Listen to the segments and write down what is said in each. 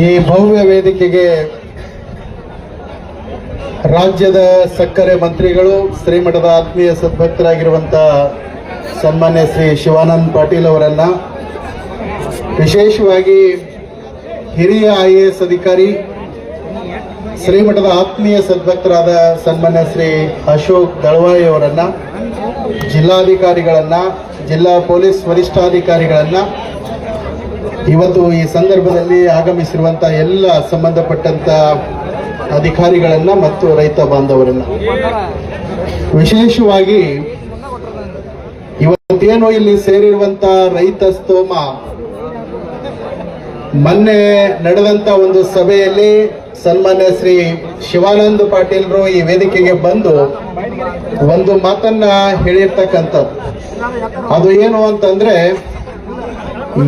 ಈ ಭವ್ಯ ವೇದಿಕೆಗೆ ರಾಜ್ಯದ ಸಕ್ಕರೆ ಮಂತ್ರಿಗಳು, ಶ್ರೀಮಠದ ಆತ್ಮೀಯ ಸದ್ಭಕ್ತರಾಗಿರುವಂತಹ ಸನ್ಮಾನ್ಯ ಶ್ರೀ ಶಿವಾನಂದ ಪಾಟೀಲ್ ಅವರನ್ನ, ವಿಶೇಷವಾಗಿ ಹಿರಿಯ IAS ಅಧಿಕಾರಿ, ಶ್ರೀಮಠದ ಆತ್ಮೀಯ ಸದ್ಭಕ್ತರಾದ ಸನ್ಮಾನ್ಯ ಶ್ರೀ ಅಶೋಕ್ ದಳವಾಯಿ ಅವರನ್ನ, ಜಿಲ್ಲಾಧಿಕಾರಿಗಳನ್ನ, ಜಿಲ್ಲಾ ಪೊಲೀಸ್ ವರಿಷ್ಠಾಧಿಕಾರಿಗಳನ್ನ, ಇವತ್ತು ಈ ಸಂದರ್ಭದಲ್ಲಿ ಆಗಮಿಸಿರುವಂಥ ಎಲ್ಲ ಸಂಬಂಧಪಟ್ಟಂತ ಅಧಿಕಾರಿಗಳನ್ನ ಮತ್ತು ರೈತ ಬಾಂಧವರನ್ನ, ವಿಶೇಷವಾಗಿ ಇವತ್ತೇನು ಇಲ್ಲಿ ಸೇರಿರುವಂತ ರೈತ ಸ್ತೋಮ, ಮೊನ್ನೆ ನಡೆದಂತ ಒಂದು ಸಭೆಯಲ್ಲಿ ಸನ್ಮಾನ್ಯ ಶ್ರೀ ಶಿವಾನಂದ ಪಾಟೀಲ್ರು ಈ ವೇದಿಕೆಗೆ ಬಂದು ಒಂದು ಮಾತನ್ನ ಹೇಳಿರ್ತಕ್ಕಂಥದ್ದು. ಅದು ಏನು ಅಂತಂದ್ರೆ,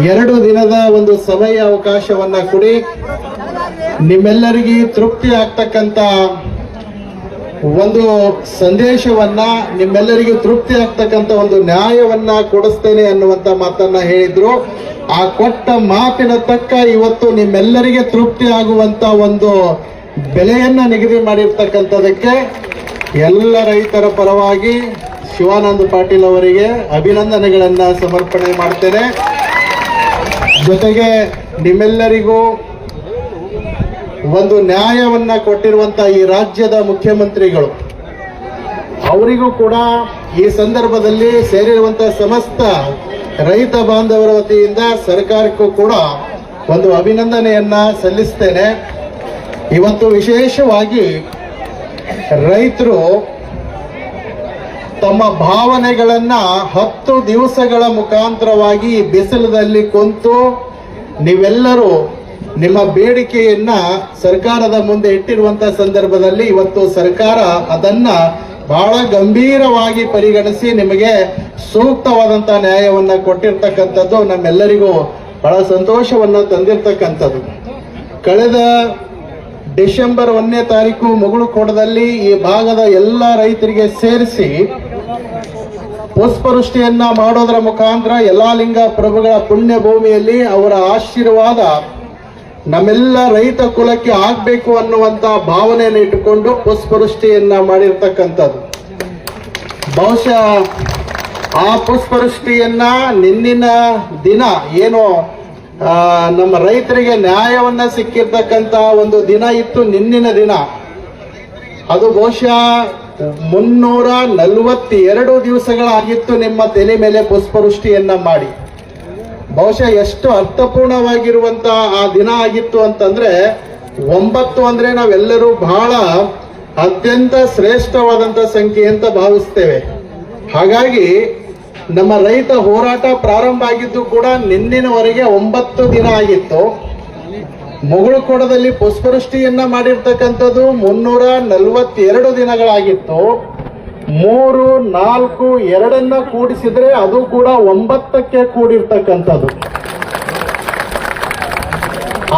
2 ದಿನದ ಒಂದು ಸಮಯ ಅವಕಾಶವನ್ನ ಕೊಡಿ, ನಿಮ್ಮೆಲ್ಲರಿಗೆ ತೃಪ್ತಿ ಆಗ್ತಕ್ಕಂಥ ಒಂದು ಸಂದೇಶವನ್ನ, ನಿಮ್ಮೆಲ್ಲರಿಗೂ ತೃಪ್ತಿ ಆಗ್ತಕ್ಕಂಥ ಒಂದು ನ್ಯಾಯವನ್ನ ಕೊಡಿಸ್ತೇನೆ ಅನ್ನುವಂತ ಮಾತನ್ನ ಹೇಳಿದ್ರು. ಆ ಕೊಟ್ಟ ಮಾತಿನ ತಕ್ಕ ಇವತ್ತು ನಿಮ್ಮೆಲ್ಲರಿಗೆ ತೃಪ್ತಿ ಆಗುವಂತ ಒಂದು ಬೆಲೆಯನ್ನ ನಿಗದಿ ಮಾಡಿರ್ತಕ್ಕಂಥದಕ್ಕೆ ಎಲ್ಲ ರೈತರ ಪರವಾಗಿ ಶಿವಾನಂದ ಪಾಟೀಲ್ ಅವರಿಗೆ ಅಭಿನಂದನೆಗಳನ್ನ ಸಮರ್ಪಣೆ ಮಾಡ್ತೇನೆ. ಜೊತೆಗೆ ನಿಮ್ಮೆಲ್ಲರಿಗೂ ಒಂದು ನ್ಯಾಯವನ್ನ ಕೊಟ್ಟಿರುವಂತ ಈ ರಾಜ್ಯದ ಮುಖ್ಯಮಂತ್ರಿಗಳು, ಅವರಿಗೂ ಕೂಡ ಈ ಸಂದರ್ಭದಲ್ಲಿ ಸೇರಿರುವಂತಹ ಸಮಸ್ತ ರೈತ ಬಾಂಧವರ ವತಿಯಿಂದ ಸರ್ಕಾರಕ್ಕೂ ಕೂಡ ಒಂದು ಅಭಿನಂದನೆಯನ್ನ ಸಲ್ಲಿಸ್ತೇನೆ. ಇವತ್ತು ವಿಶೇಷವಾಗಿ ರೈತರು ತಮ್ಮ ಭಾವನೆಗಳನ್ನ 10 ದಿವಸಗಳ ಮುಖಾಂತರವಾಗಿ ಬಿಸಿಲದಲ್ಲಿ ಕುಂತು ನೀವೆಲ್ಲರೂ ನಿಮ್ಮ ಬೇಡಿಕೆಯನ್ನ ಸರ್ಕಾರದ ಮುಂದೆ ಇಟ್ಟಿರುವಂತಹ ಸಂದರ್ಭದಲ್ಲಿ ಇವತ್ತು ಸರ್ಕಾರ ಅದನ್ನ ಬಹಳ ಗಂಭೀರವಾಗಿ ಪರಿಗಣಿಸಿ ನಿಮಗೆ ಸೂಕ್ತವಾದಂತಹ ನ್ಯಾಯವನ್ನ ಕೊಟ್ಟಿರ್ತಕ್ಕಂಥದ್ದು ನಮ್ಮೆಲ್ಲರಿಗೂ ಬಹಳ ಸಂತೋಷವನ್ನ ತಂದಿರ್ತಕ್ಕಂಥದ್ದು. ಕಳೆದ ಡಿಸೆಂಬರ್ 1ನೇ ತಾರೀಕು ಮುಗುಳುಕೋಟದಲ್ಲಿ ಈ ಭಾಗದ ಎಲ್ಲ ರೈತರಿಗೆ ಸೇರಿಸಿ ಪುಷ್ಪವೃಷ್ಟಿಯನ್ನ ಮಾಡೋದರ ಮುಖಾಂತರ ಯಲ್ಲಾಲಿಂಗ ಪ್ರಭುಗಳ ಪುಣ್ಯ ಭೂಮಿಯಲ್ಲಿ ಅವರ ಆಶೀರ್ವಾದ ನಮ್ಮೆಲ್ಲ ರೈತ ಕುಲಕ್ಕೆ ಆಗ್ಬೇಕು ಅನ್ನುವಂತ ಭಾವನೆಯನ್ನು ಇಟ್ಟುಕೊಂಡು ಪುಷ್ಪವೃಷ್ಟಿಯನ್ನ ಮಾಡಿರ್ತಕ್ಕಂಥದ್ದು. ಬಹುಶಃ ಆ ಪುಷ್ಪವೃಷ್ಟಿಯನ್ನ ನಿನ್ನಿನ ದಿನ ಏನು ನಮ್ಮ ರೈತರಿಗೆ ನ್ಯಾಯವನ್ನ ಸಿಕ್ಕಿರ್ತಕ್ಕಂತ ಒಂದು ದಿನ ಇತ್ತು, ನಿನ್ನಿನ ದಿನ. ಅದು ಬಹುಶಃ 342 ದಿವಸಗಳಾಗಿತ್ತು ನಿಮ್ಮ ತಲೆ ಮೇಲೆ ಪುಷ್ಪವೃಷ್ಟಿಯನ್ನ ಮಾಡಿ. ಬಹುಶಃ ಎಷ್ಟು ಅರ್ಥಪೂರ್ಣವಾಗಿರುವಂತ ಆ ದಿನ ಆಗಿತ್ತು ಅಂತಂದ್ರೆ, 9 ಅಂದ್ರೆ ನಾವೆಲ್ಲರೂ ಬಹಳ ಅತ್ಯಂತ ಶ್ರೇಷ್ಠವಾದಂತ ಸಂಖ್ಯೆ ಅಂತ ಭಾವಿಸ್ತೇವೆ. ಹಾಗಾಗಿ ನಮ್ಮ ರೈತ ಹೋರಾಟ ಪ್ರಾರಂಭ ಆಗಿದ್ದು ಕೂಡ ನಿನ್ನಿನವರೆಗೆ 9 ದಿನ ಆಗಿತ್ತು. ಮುಗುಳುಕೋಟದಲ್ಲಿ ಪುಷ್ಪವೃಷ್ಟಿಯನ್ನ ಮಾಡಿರ್ತಕ್ಕಂಥದ್ದು 342 ದಿನಗಳಾಗಿತ್ತು. 3, 4, 2 ಕೂಡಿಸಿದ್ರೆ ಅದು ಕೂಡ 9ಕ್ಕೆ ಕೂಡಿರ್ತಕ್ಕಂಥದ್ದು.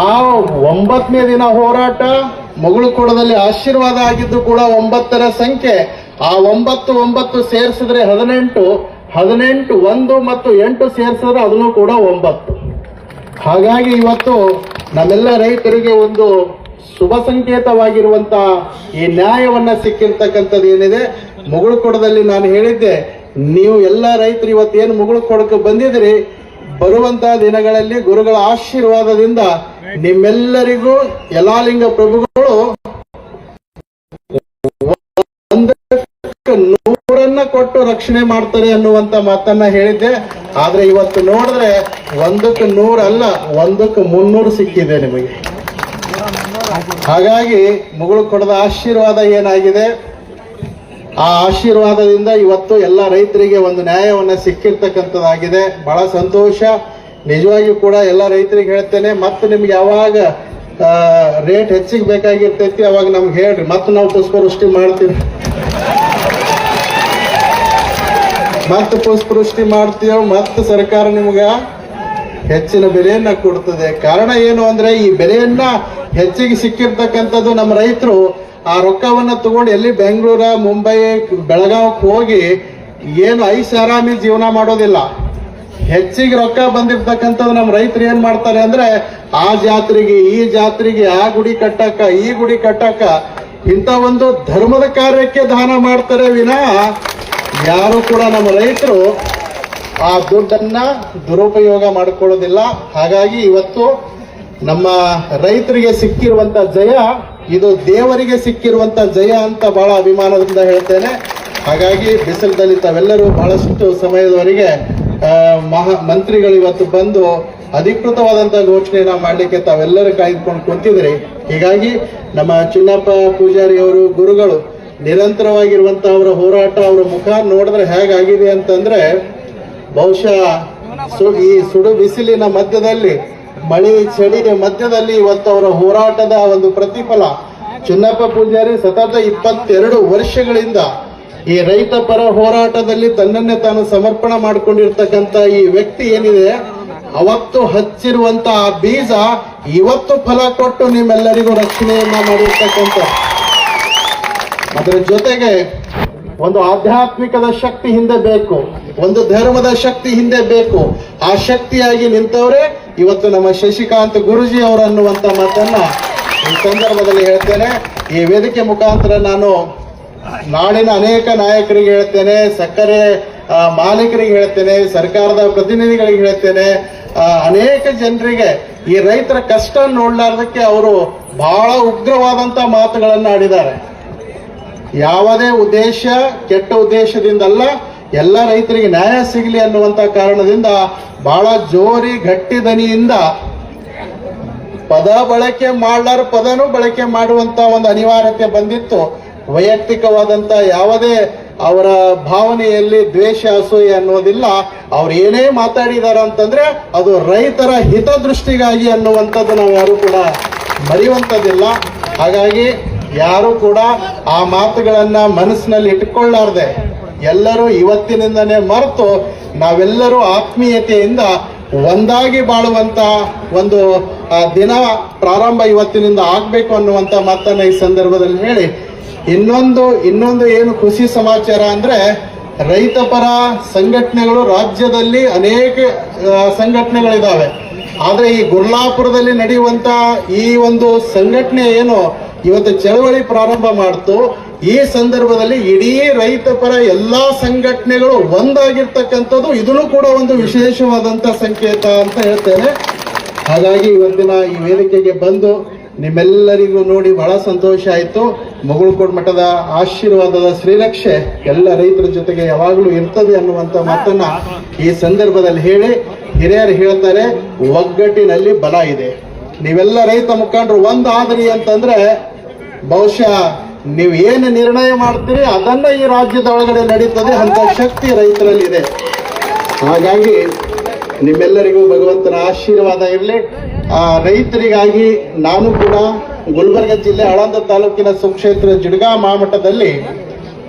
ಆ 9ನೇ ದಿನ ಹೋರಾಟ ಮುಗುಳುಕೋಟದಲ್ಲಿ ಆಶೀರ್ವಾದ ಆಗಿದ್ದು ಕೂಡ 9ರ ಸಂಖ್ಯೆ. ಆ 9 ಸೇರಿಸಿದ್ರೆ 18, 1 ಮತ್ತು 8 ಸೇರಿಸಿದ್ರೆ ಅದನ್ನು ಕೂಡ 9. ಹಾಗಾಗಿ ಇವತ್ತು ನಮ್ಮೆಲ್ಲ ರೈತರಿಗೆ ಒಂದು ಶುಭ ಸಂಕೇತವಾಗಿರುವಂತ ಈ ನ್ಯಾಯವನ್ನ ಸಿಕ್ಕಿರ್ತಕ್ಕಂಥದ್ದು ಏನಿದೆ, ಮುಗುಳುಕೋಟದಲ್ಲಿ ನಾನು ಹೇಳಿದ್ದೆ, ನೀವು ಎಲ್ಲ ರೈತರು ಇವತ್ತೇನು ಮುಗುಳುಕೋಟಕ್ಕೆ ಬಂದಿದ್ರಿ, ಬರುವಂತಹ ದಿನಗಳಲ್ಲಿ ಗುರುಗಳ ಆಶೀರ್ವಾದದಿಂದ ನಿಮ್ಮೆಲ್ಲರಿಗೂ ಯಲ್ಲಾಲಿಂಗ ಪ್ರಭುಗಳು 100 ಕೊಟ್ಟು ರಕ್ಷಣೆ ಮಾಡ್ತಾರೆ ಅನ್ನುವಂತ ಮಾತನ್ನ ಹೇಳಿದ್ದೆ. ಆದ್ರೆ ಇವತ್ತು ನೋಡಿದ್ರೆ 1ಕ್ಕೆ 100 ಅಲ್ಲ, 1ಕ್ಕೆ 300 ಸಿಕ್ಕಿದೆ ನಿಮಗೆ. ಹಾಗಾಗಿ ಮುಗುಳುಕೋಟದ ಆಶೀರ್ವಾದ ಏನಾಗಿದೆ, ಆ ಆಶೀರ್ವಾದದಿಂದ ಇವತ್ತು ಎಲ್ಲ ರೈತರಿಗೆ ಒಂದು ನ್ಯಾಯವನ್ನ ಸಿಕ್ಕಿರ್ತಕ್ಕಂಥದ್ದಾಗಿದೆ. ಬಹಳ ಸಂತೋಷ. ನಿಜವಾಗಿಯೂ ಕೂಡ ಎಲ್ಲ ರೈತರಿಗೆ ಹೇಳ್ತೇನೆ, ಮತ್ತೆ ನಿಮ್ಗೆ ಯಾವಾಗ ರೇಟ್ ಹೆಚ್ಚಿಗೆ ಬೇಕಾಗಿರ್ತೈತಿ ಅವಾಗ ನಮ್ಗೆ ಹೇಳ್ರಿ, ಮತ್ತೆ ನಾವು ಪುಷ್ಪವೃಷ್ಟಿ ಮಾಡ್ತೀವಿ, ಮತ್ತೆ ಪುಷ್ಪವೃಷ್ಟಿ ಮಾಡ್ತೀವಿ, ಮತ್ತೆ ಸರ್ಕಾರ ನಿಮ್ಗ ಹೆಚ್ಚಿನ ಬೆಲೆಯನ್ನ ಕೊಡ್ತದೆ. ಕಾರಣ ಏನು ಅಂದ್ರೆ, ಈ ಬೆಲೆಯನ್ನ ಹೆಚ್ಚಿಗೆ ಸಿಕ್ಕಿರ್ತಕ್ಕಂಥದ್ದು ನಮ್ಮ ರೈತರು ಆ ರೊಕ್ಕವನ್ನ ತಗೊಂಡು ಎಲ್ಲಿ ಬೆಂಗಳೂರ, ಮುಂಬೈ, ಬೆಳಗಾವಕ್ಕೆ ಹೋಗಿ ಏನು ಐಷಾರಾಮಿ ಜೀವನ ಮಾಡೋದಿಲ್ಲ. ಹೆಚ್ಚಿಗೆ ರೊಕ್ಕ ಬಂದಿರ್ತಕ್ಕಂಥದ್ದು ನಮ್ಮ ರೈತರು ಏನ್ ಮಾಡ್ತಾರೆ ಅಂದ್ರೆ ಆ ಜಾತ್ರೆಗೆ ಈ ಜಾತ್ರೆಗೆ ಆ ಗುಡಿ ಕಟ್ಟಕ್ಕ ಈ ಗುಡಿ ಕಟ್ಟಕ್ಕ ಇಂಥ ಒಂದು ಧರ್ಮದ ಕಾರ್ಯಕ್ಕೆ ದಾನ ಮಾಡ್ತಾರೆ ವಿನಃ ಯಾರು ಕೂಡ ನಮ್ಮ ರೈತರು ಆ ದುಡ್ಡನ್ನ ದುರುಪಯೋಗ ಮಾಡಿಕೊಳ್ಳೋದಿಲ್ಲ. ಹಾಗಾಗಿ ಇವತ್ತು ನಮ್ಮ ರೈತರಿಗೆ ಸಿಕ್ಕಿರುವಂತ ಜಯ ಇದು ದೇವರಿಗೆ ಸಿಕ್ಕಿರುವಂತ ಜಯ ಅಂತ ಬಹಳ ಅಭಿಮಾನದಿಂದ ಹೇಳ್ತೇನೆ. ಹಾಗಾಗಿ ಬಿಸಿಲದಲ್ಲಿ ತಾವೆಲ್ಲರೂ ಬಹಳಷ್ಟು ಸಮಯದವರೆಗೆ ಮಂತ್ರಿಗಳು ಇವತ್ತು ಬಂದು ಅಧಿಕೃತವಾದಂತ ಘೋಷಣೆಯನ್ನ ಮಾಡಲಿಕ್ಕೆ ತಾವೆಲ್ಲರೂ ಕಾಯ್ದುಕೊಂಡು ಕುಂತಿದ್ರಿ. ಹೀಗಾಗಿ ನಮ್ಮ ಚಿನ್ನಪ್ಪ ಪೂಜಾರಿ ಅವರು ಗುರುಗಳು ನಿರಂತರವಾಗಿರುವಂತ ಅವರ ಹೋರಾಟ, ಅವರ ಮುಖ ನೋಡಿದ್ರೆ ಹೇಗಾಗಿದೆ ಅಂತಂದ್ರೆ ಬಹುಶಃ ಈ ಸುಡು ಬಿಸಿಲಿನ ಮಧ್ಯದಲ್ಲಿ, ಮಳೆ ಚಳಿಯ ಮಧ್ಯದಲ್ಲಿ ಇವತ್ತು ಅವರ ಹೋರಾಟದ ಒಂದು ಪ್ರತಿಫಲ. ಚಿನ್ನಪ್ಪ ಪೂಜಾರಿ ಸತತ 22 ವರ್ಷಗಳಿಂದ ಈ ರೈತ ಪರ ಹೋರಾಟದಲ್ಲಿ ತನ್ನನ್ನೇ ತಾನು ಸಮರ್ಪಣೆ ಮಾಡಿಕೊಂಡಿರ್ತಕ್ಕಂಥ ಈ ವ್ಯಕ್ತಿ ಏನಿದೆ, ಅವತ್ತು ಹಚ್ಚಿರುವಂತ ಆ ಬೀಜ ಇವತ್ತು ಫಲ ಕೊಟ್ಟು ನಿಮ್ಮೆಲ್ಲರಿಗೂ ರಕ್ಷಣೆಯನ್ನ ಮಾಡಿರ್ತಕ್ಕಂಥ. ಅದರ ಜೊತೆಗೆ ಒಂದು ಆಧ್ಯಾತ್ಮಿಕದ ಶಕ್ತಿ ಹಿಂದೆ ಬೇಕು, ಒಂದು ಧರ್ಮದ ಶಕ್ತಿ ಹಿಂದೆ ಬೇಕು. ಆ ಶಕ್ತಿಯಾಗಿ ನಿಂತವರೇ ಇವತ್ತು ನಮ್ಮ ಶಶಿಕಾಂತ್ ಗುರುಜಿ ಅವರು ಅನ್ನುವಂತ ಮಾತನ್ನ ಈ ಸಂದರ್ಭದಲ್ಲಿ ಹೇಳ್ತೇನೆ. ಈ ವೇದಿಕೆ ಮುಖಾಂತರ ನಾನು ನಾಡಿನ ಅನೇಕ ನಾಯಕರಿಗೆ ಹೇಳ್ತೇನೆ, ಸಕ್ಕರೆ ಮಾಲೀಕರಿಗೆ ಹೇಳ್ತೇನೆ, ಸರ್ಕಾರದ ಪ್ರತಿನಿಧಿಗಳಿಗೆ ಹೇಳ್ತೇನೆ, ಅನೇಕ ಜನರಿಗೆ ಈ ರೈತರ ಕಷ್ಟ ನೋಡ್ಲಾರ್ದಕ್ಕೆ ಅವರು ಬಹಳ ಉಗ್ರವಾದಂತ ಮಾತುಗಳನ್ನ ಆಡಿದ್ದಾರೆ. ಯಾವುದೇ ಉದ್ದೇಶ ಕೆಟ್ಟ ಉದ್ದೇಶದಿಂದಲ್ಲ, ಎಲ್ಲ ರೈತರಿಗೆ ನ್ಯಾಯ ಸಿಗಲಿ ಅನ್ನುವಂತ ಕಾರಣದಿಂದ ಬಹಳ ಜೋರಿ ಗಟ್ಟಿ ದನಿಯಿಂದ ಪದ ಬಳಕೆ ಮಾಡಲಾರ ಪದನೂ ಬಳಕೆ ಮಾಡುವಂತ ಒಂದು ಅನಿವಾರ್ಯತೆ ಬಂದಿತ್ತು. ವೈಯಕ್ತಿಕವಾದಂತ ಯಾವುದೇ ಅವರ ಭಾವನೆಯಲ್ಲಿ ದ್ವೇಷ ಅಸೂಯೆ ಅನ್ನೋದಿಲ್ಲ. ಅವ್ರು ಏನೇ ಮಾತಾಡಿದಾರ ಅಂತಂದ್ರೆ ಅದು ರೈತರ ಹಿತದೃಷ್ಟಿಗಾಗಿ ಅನ್ನುವಂಥದ್ದು ನಾವು ಯಾರು ಕೂಡ ಮರೆಯುವಂಥದ್ದಿಲ್ಲ. ಹಾಗಾಗಿ ಯಾರು ಕೂಡ ಆ ಮಾತುಗಳನ್ನ ಮನಸ್ಸಿನಲ್ಲಿ ಇಟ್ಕೊಳ್ಳಾರ್ದೆ ಎಲ್ಲರೂ ಇವತ್ತಿನಿಂದನೇ ಮರೆತು ನಾವೆಲ್ಲರೂ ಆತ್ಮೀಯತೆಯಿಂದ ಒಂದಾಗಿ ಬಾಳುವಂತ ಒಂದು ದಿನ ಪ್ರಾರಂಭ ಇವತ್ತಿನಿಂದ ಆಗ್ಬೇಕು ಅನ್ನುವಂತ ಮಾತನ್ನ ಈ ಸಂದರ್ಭದಲ್ಲಿ ಹೇಳಿ, ಇನ್ನೊಂದು ಏನು ಖುಷಿ ಸಮಾಚಾರ ಅಂದ್ರೆ, ರೈತ ಪರ ಸಂಘಟನೆಗಳು ರಾಜ್ಯದಲ್ಲಿ ಅನೇಕ ಸಂಘಟನೆಗಳಿದಾವೆ. ಆದ್ರೆ ಈ ಗುರ್ಲಾಪುರದಲ್ಲಿ ನಡೆಯುವಂತ ಈ ಒಂದು ಸಂಘಟನೆ ಏನು ಇವತ್ತು ಚಳವಳಿ ಪ್ರಾರಂಭ ಮಾಡ್ತು, ಈ ಸಂದರ್ಭದಲ್ಲಿ ಇಡೀ ರೈತ ಪರ ಎಲ್ಲಾ ಸಂಘಟನೆಗಳು ಒಂದಾಗಿರ್ತಕ್ಕಂಥದ್ದು ಇದನ್ನು ಕೂಡ ಒಂದು ವಿಶೇಷವಾದಂತ ಸಂಕೇತ ಅಂತ ಹೇಳ್ತೇನೆ. ಹಾಗಾಗಿ ಇವತ್ತಿನ ಈ ವೇದಿಕೆಗೆ ಬಂದು ನಿಮ್ಮೆಲ್ಲರಿಗೂ ನೋಡಿ ಬಹಳ ಸಂತೋಷ ಆಯಿತು. ಮುಗುಳ್ಕೋಡ್ ಮಠದ ಆಶೀರ್ವಾದದ ಶ್ರೀರಕ್ಷೆ ಎಲ್ಲ ರೈತರ ಜೊತೆಗೆ ಯಾವಾಗಲೂ ಇರ್ತದೆ ಅನ್ನುವಂತ ಮಾತನ್ನ ಈ ಸಂದರ್ಭದಲ್ಲಿ ಹೇಳಿ, ಹಿರಿಯರು ಹೇಳ್ತಾರೆ ಒಗ್ಗಟ್ಟಿನಲ್ಲಿ ಬಲ ಇದೆ. ನೀವೆಲ್ಲ ರೈತ ಮುಖಂಡರು ಒಂದಾದ್ರಿ ಅಂತಂದ್ರೆ ಬಹುಶಃ ನೀವು ಏನು ನಿರ್ಣಯ ಮಾಡ್ತೀರಿ ಅದನ್ನ ಈ ರಾಜ್ಯದ ಒಳಗಡೆ ನಡೀತದೆ, ಅಂತ ಶಕ್ತಿ ರೈತರಲ್ಲಿ ಇದೆ. ಹಾಗಾಗಿ ನಿಮ್ಮೆಲ್ಲರಿಗೂ ಭಗವಂತನ ಆಶೀರ್ವಾದ ಇರಲಿ. ರೈತರಿಗಾಗಿ ನಾನು ಕೂಡ ಗುಲ್ಬರ್ಗ ಜಿಲ್ಲೆ ಆಳಂದ ತಾಲೂಕಿನ ಸುಕ್ಷೇತ್ರ ಜಿಡ್ಗಾ ಮಹಾಮಠದಲ್ಲಿ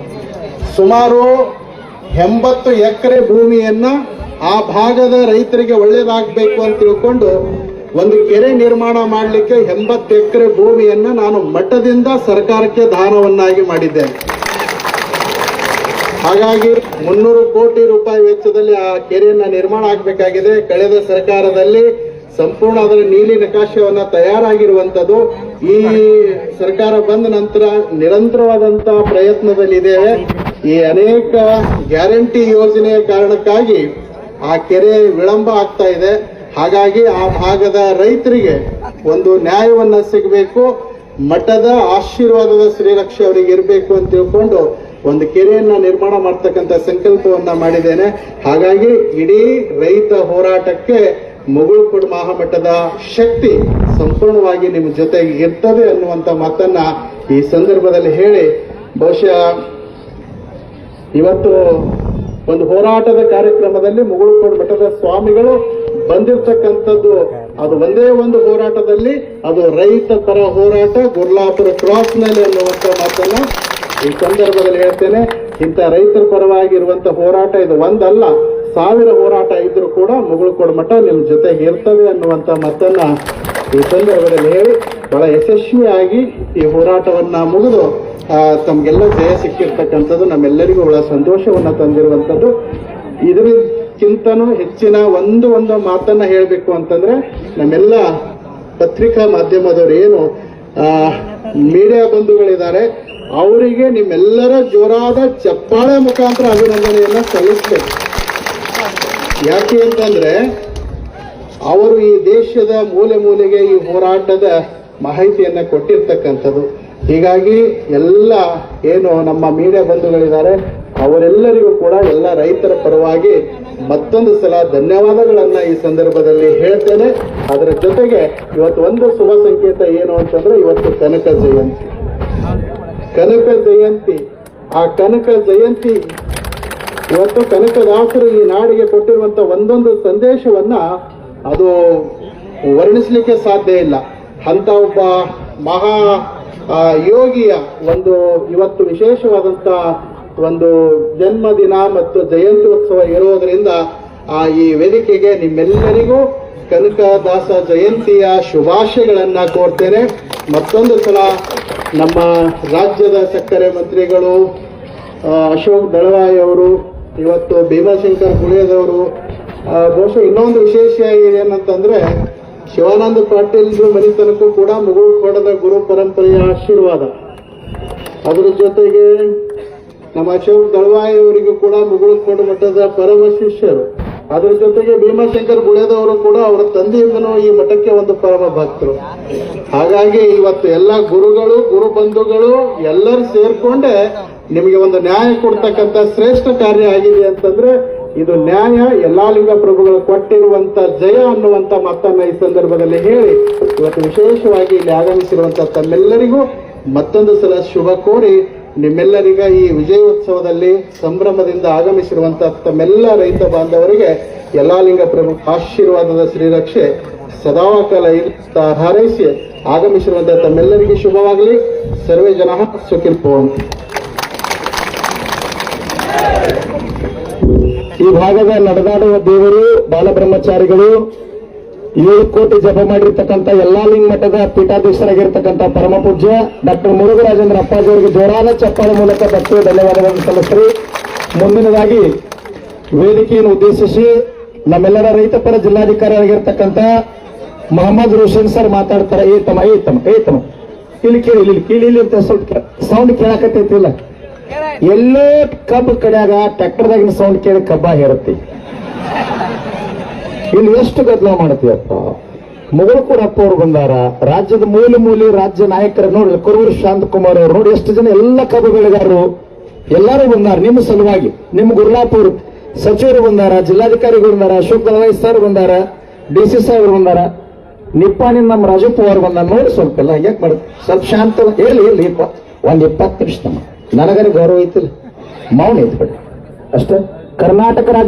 ಸುಮಾರು 80 ಎಕರೆ ಭೂಮಿಯನ್ನ ಆ ಭಾಗದ ರೈತರಿಗೆ ಒಳ್ಳೇದಾಗಬೇಕು ಅಂತ ತಿಳ್ಕೊಂಡು ಒಂದು ಕೆರೆ ನಿರ್ಮಾಣ ಮಾಡಲಿಕ್ಕೆ 80 ಎಕರೆ ಭೂಮಿಯನ್ನ ನಾನು ಮಠದಿಂದ ಸರ್ಕಾರಕ್ಕೆ ದಾನವನ್ನಾಗಿ ಮಾಡಿದ್ದೇನೆ. ಹಾಗಾಗಿ 300 ಕೋಟಿ ರೂಪಾಯಿ ವೆಚ್ಚದಲ್ಲಿ ಆ ಕೆರೆಯನ್ನ ನಿರ್ಮಾಣ ಆಗಬೇಕಾಗಿದೆ. ಕಳೆದ ಸರ್ಕಾರದಲ್ಲಿ ಸಂಪೂರ್ಣ ಅದರ ನೀಲಿ ನಕಾಶೆಯನ್ನ ತಯಾರಾಗಿರುವಂತದ್ದು. ಈ ಸರ್ಕಾರ ಬಂದ ನಂತರ ನಿರಂತರವಾದಂತ ಪ್ರಯತ್ನದಲ್ಲಿದ್ದೇವೆ. ಈ ಅನೇಕ ಗ್ಯಾರಂಟಿ ಯೋಜನೆಯ ಕಾರಣಕ್ಕಾಗಿ ಆ ಕೆರೆ ವಿಳಂಬ ಆಗ್ತಾ ಇದೆ. ಹಾಗಾಗಿ ಆ ಭಾಗದ ರೈತರಿಗೆ ಒಂದು ನ್ಯಾಯವನ್ನ ಸಿಗಬೇಕು, ಮಠದ ಆಶೀರ್ವಾದದ ಶ್ರೀರಕ್ಷೆ ಅವರಿಗೆ ಇರಬೇಕು ಅಂತ ತಿಳ್ಕೊಂಡು ಒಂದು ಕೆರೆಯನ್ನ ನಿರ್ಮಾಣ ಮಾಡ್ತಕ್ಕಂಥ ಸಂಕಲ್ಪವನ್ನ ಮಾಡಿದ್ದೇನೆ. ಹಾಗಾಗಿ ಇಡೀ ರೈತ ಹೋರಾಟಕ್ಕೆ ಮುಗುಳ್ಕೋಡ್ ಮಹಾಮಠದ ಶಕ್ತಿ ಸಂಪೂರ್ಣವಾಗಿ ನಿಮ್ಮ ಜೊತೆಗೆ ಇರ್ತದೆ ಅನ್ನುವಂತ ಮಾತನ್ನ ಈ ಸಂದರ್ಭದಲ್ಲಿ ಹೇಳಿ, ಬಹುಶಃ ಇವತ್ತು ಒಂದು ಹೋರಾಟದ ಕಾರ್ಯಕ್ರಮದಲ್ಲಿ ಮುಗುಳ್ಕೋಡ್ ಮಠದ ಸ್ವಾಮಿಗಳು ಬಂದಿರತಕ್ಕಂಥದ್ದು ಅದು ಒಂದೇ ಒಂದು ಹೋರಾಟದಲ್ಲಿ, ಅದು ರೈತ ಪರ ಹೋರಾಟ ಗುರ್ಲಾಪುರ ಕ್ರಾಸ್ ಮೇಲೆ ಅನ್ನುವಂಥ ಮಾತನ್ನ ಈ ಸಂದರ್ಭದಲ್ಲಿ ಹೇಳ್ತೇನೆ. ಇಂಥ ರೈತರ ಪರವಾಗಿರುವಂತ ಹೋರಾಟ ಇದು ಒಂದಲ್ಲ, 1000 ಹೋರಾಟ ಇದ್ರೂ ಕೂಡ ಮುಗುಳ್ಕೋಡ್ ಮಠ ನಿಮ್ಮ ಜೊತೆಗೆ ಇರ್ತವೆ ಅನ್ನುವಂಥ ಮಾತನ್ನ ಈ ಸಂದರ್ಭದಲ್ಲಿ ಹೇಳಿ, ಬಹಳ ಯಶಸ್ವಿಯಾಗಿ ಈ ಹೋರಾಟವನ್ನ ಮುಗಿದು ತಮ್ಗೆಲ್ಲ ಜಯ ಸಿಕ್ಕಿರ್ತಕ್ಕಂಥದ್ದು ನಮ್ಮೆಲ್ಲರಿಗೂ ಬಹಳ ಸಂತೋಷವನ್ನ ತಂದಿರುವಂಥದ್ದು. ಇದರಿಂದ ಅದಕ್ಕಿಂತನೂ ಹೆಚ್ಚಿನ ಒಂದು ಮಾತನ್ನ ಹೇಳಬೇಕು ಅಂತಂದ್ರೆ ನಮ್ಮೆಲ್ಲ ಪತ್ರಿಕಾ ಮಾಧ್ಯಮದವರು ಏನು ಮೀಡಿಯಾ ಬಂಧುಗಳಿದ್ದಾರೆ ಅವರಿಗೆ ನಿಮ್ಮೆಲ್ಲರ ಜೋರಾದ ಚಪ್ಪಾಳೆ ಮುಖಾಂತರ ಅಭಿನಂದನೆಯನ್ನ ಸಲ್ಲಿಸ್ತೇವೆ. ಯಾಕೆ ಅಂತಂದ್ರೆ ಅವರು ಈ ದೇಶದ ಮೂಲೆ ಮೂಲೆಗೆ ಈ ಹೋರಾಟದ ಮಾಹಿತಿಯನ್ನ ಕೊಟ್ಟಿರ್ತಕ್ಕಂಥದ್ದು. ಹೀಗಾಗಿ ಎಲ್ಲ ಏನು ನಮ್ಮ ಮೀಡಿಯಾ ಬಂಧುಗಳಿದ್ದಾರೆ ಅವರೆಲ್ಲರಿಗೂ ಕೂಡ ಎಲ್ಲ ರೈತರ ಪರವಾಗಿ ಮತ್ತೊಂದು ಸಲ ಧನ್ಯವಾದಗಳನ್ನ ಈ ಸಂದರ್ಭದಲ್ಲಿ ಹೇಳ್ತೇನೆ. ಅದರ ಜೊತೆಗೆ ಇವತ್ತು ಒಂದು ಶುಭ ಸಂಕೇತ ಏನು ಅಂತಂದ್ರೆ ಇವತ್ತು ಕನಕ ಜಯಂತಿ. ಆ ಕನಕ ಜಯಂತಿ ಇವತ್ತು ಕನಕದಾಸರು ಈ ನಾಡಿಗೆ ಕೊಟ್ಟಿರುವಂತ ಒಂದೊಂದು ಸಂದೇಶವನ್ನ ಅದು ವರ್ಣಿಸ್ಲಿಕ್ಕೆ ಸಾಧ್ಯ ಇಲ್ಲ. ಅಂತ ಒಬ್ಬ ಮಹಾ ಯೋಗಿಯ ಒಂದು ಇವತ್ತು ವಿಶೇಷವಾದಂತ ಒಂದು ಜನ್ಮದಿನ ಮತ್ತು ಜಯಂತಿ ಉತ್ಸವ ಇರೋದರಿಂದ ಈ ವೇದಿಕೆಗೆ ನಿಮ್ಮೆಲ್ಲರಿಗೂ ಕನಕದಾಸ ಜಯಂತಿಯ ಶುಭಾಶಯಗಳನ್ನ ಕೋರ್ತೇನೆ. ಮತ್ತೊಂದು ಸಲ ನಮ್ಮ ರಾಜ್ಯದ ಸಕ್ಕರೆ ಮಂತ್ರಿಗಳು ಅಶೋಕ್ ದಳವಾಯಿ ಅವರು, ಇವತ್ತು ಭೀಮಾಶಂಕರ್ ಗುಳೇದವರು, ಬಹುಶಃ ಇನ್ನೊಂದು ವಿಶೇಷ ಏನಂತಂದ್ರೆ ಶಿವಾನಂದ ಪಾಟೀಲ್ ಮನೆತನಕ್ಕೂ ಕೂಡ ಮುಗುಳುಕೋಡದ ಗುರು ಪರಂಪರೆಯ ಆಶೀರ್ವಾದ. ಅದರ ಜೊತೆಗೆ ನಮ್ಮ ಅಶೋಕ್ ದಳವಾಯಿ ಅವರಿಗೂ ಕೂಡ ಮುಗುಳುಕೋಡ ಮಠದ ಪರಮ ಶಿಷ್ಯರು. ಅದರ ಜೊತೆಗೆ ಭೀಮಾಶಂಕರ್ ಗುಳೇದವರು ಕೂಡ ಅವರ ತಂದೆಯಿಂದನೂ ಈ ಮಠಕ್ಕೆ ಒಂದು ಪರಮ ಭಕ್ತರು. ಹಾಗಾಗಿ ಇವತ್ತು ಎಲ್ಲ ಗುರುಗಳು ಗುರು ಬಂಧುಗಳು ಎಲ್ಲರೂ ಸೇರ್ಕೊಂಡೆ ನಿಮಗೆ ಒಂದು ನ್ಯಾಯ ಕೊಡ್ತಕ್ಕಂಥ ಶ್ರೇಷ್ಠ ಕಾರ್ಯ ಆಗಿದೆ ಅಂತಂದ್ರೆ ಇದು ನ್ಯಾಯ ಎಲ್ಲಾ ಲಿಂಗ ಪ್ರಭುಗಳು ಕೊಟ್ಟಿರುವಂತ ಜಯ ಅನ್ನುವಂತ ಮಾತನ್ನ ಈ ಸಂದರ್ಭದಲ್ಲಿ ಹೇಳಿ ಇವತ್ತು ವಿಶೇಷವಾಗಿ ಇಲ್ಲಿ ಆಗಮಿಸಿರುವಂತ ತಮ್ಮೆಲ್ಲರಿಗೂ ಮತ್ತೊಂದು ಸಲ ಶುಭ ಕೋರಿ ನಿಮ್ಮೆಲ್ಲರಿಗ ಈ ವಿಜಯೋತ್ಸವದಲ್ಲಿ ಸಂಭ್ರಮದಿಂದ ಆಗಮಿಸಿರುವಂತ ತಮ್ಮೆಲ್ಲ ರೈತ ಬಾಂಧವರಿಗೆ ಎಲ್ಲಾ ಲಿಂಗ ಪ್ರಭು ಆಶೀರ್ವಾದದ ಶ್ರೀರಕ್ಷೆ ಸದಾಕಾಲ ಹಾರೈಸಿ ಆಗಮಿಸಿರುವಂತಹ ತಮ್ಮೆಲ್ಲರಿಗೆ ಶುಭವಾಗಲಿ. ಸರ್ವೇ ಜನ ಸುಖಿನೋ ಭವಂತು. ಈ ಭಾಗದ ನಡೆದಾಡುವ ದೇವರು ಬಾಲಬ್ರಹ್ಮಚಾರಿಗಳು 7 ಕೋಟಿ ಜಪ ಮಾಡಿರ್ತಕ್ಕಂಥ ಎಲ್ಲಾ ಲಿಂಗ ಮಠದ ಪೀಠಾಧೀಶರಾಗಿರ್ತಕ್ಕಂಥ ಪರಮ ಪೂಜ್ಯ ಡಾಕ್ಟರ್ ಮುರುಘರಾಜೇಂದ್ರ ಅಪ್ಪಾಜಿ ಅವರಿಗೆ ಜೋರಾದ ಚಪ್ಪಾಳೆ ಮೂಲಕ ಭಕ್ತಿಯ ಧನ್ಯವಾದಗಳನ್ನು ಸಲ್ಲಿಸ್ರಿ. ಮುಂದಿನದಾಗಿ ವೇದಿಕೆಯನ್ನು ಉದ್ದೇಶಿಸಿ ನಮ್ಮೆಲ್ಲರ ರೈತಪರ ಜಿಲ್ಲಾಧಿಕಾರಿಯಾಗಿರ್ತಕ್ಕಂಥ ಮೊಹಮ್ಮದ್ ರೋಷನ್ ಸರ್ ಮಾತಾಡ್ತಾರೆ. ಏತಮ ಇಲ್ಲಿ ಕೇಳಿ ಅಂತ ಸ್ವಲ್ಪ ಸೌಂಡ್ ಕೇಳಕತ್ತೈತಿಲ್ಲ. ಎಲ್ಲೋ ಕಬ್ಬು ಕಡೆಯಾಗ ಟ್ರ್ಯಾಕ್ಟರ್ದಾಗಿನ ಸೌಂಡ್ ಕೇಳಿ ಕಬ್ಬ ಹೇರುತ್ತೆ. ಇಲ್ಲಿ ಎಷ್ಟು ಗದ್ದಲ ಮಾಡ್ತೀಯಪ್ಪ. ಮುಗುಳುಕೋಡಪ್ಪ ಅವರು ಬಂದಾರ, ರಾಜ್ಯದ ಮೂಲೆ ರಾಜ್ಯ ನಾಯಕರು ನೋಡಿ, ಕುರೂರು ಶಾಂತಕುಮಾರ್ ಅವರು ನೋಡಿ, ಎಷ್ಟು ಜನ ಎಲ್ಲ ಕಬ್ಬು ಬೆಳೆಗಾರರು ಎಲ್ಲರೂ ಬಂದಾರ ನಿಮ್ಮ ಸಲುವಾಗಿ. ನಿಮ್ಮ ಗುರ್ಲಾಪುರ್ ಸಚಿವರು ಬಂದಾರ, ಜಿಲ್ಲಾಧಿಕಾರಿಗಳು ಬಂದಾರ, ಅಶೋಕ್ ದಳವಾಯಿ ಸರ್ ಬಂದಾರ, DC ಸಾಹೇಬರು ಬಂದಾರ, ನಿಪ್ಪಾಣಿನ ನಮ್ಮ ರಾಜಪ್ಪ ಅವರು ಬಂದಾರ. ನೋಡಿ ಸ್ವಲ್ಪ ಎಲ್ಲ ಯಾಕೆ ಮಾಡುದು, ಸ್ವಲ್ಪ ಶಾಂತ ಹೇಳಿ ಒಂದ್ 20 ನಿಮಿಷ ನನಗರೆ ಗೌರವ ಐತಿಲ್ಲ, ಮೌನ ಐತಿ ಅಷ್ಟೇ. ಕರ್ನಾಟಕ ರಾಜ್ಯ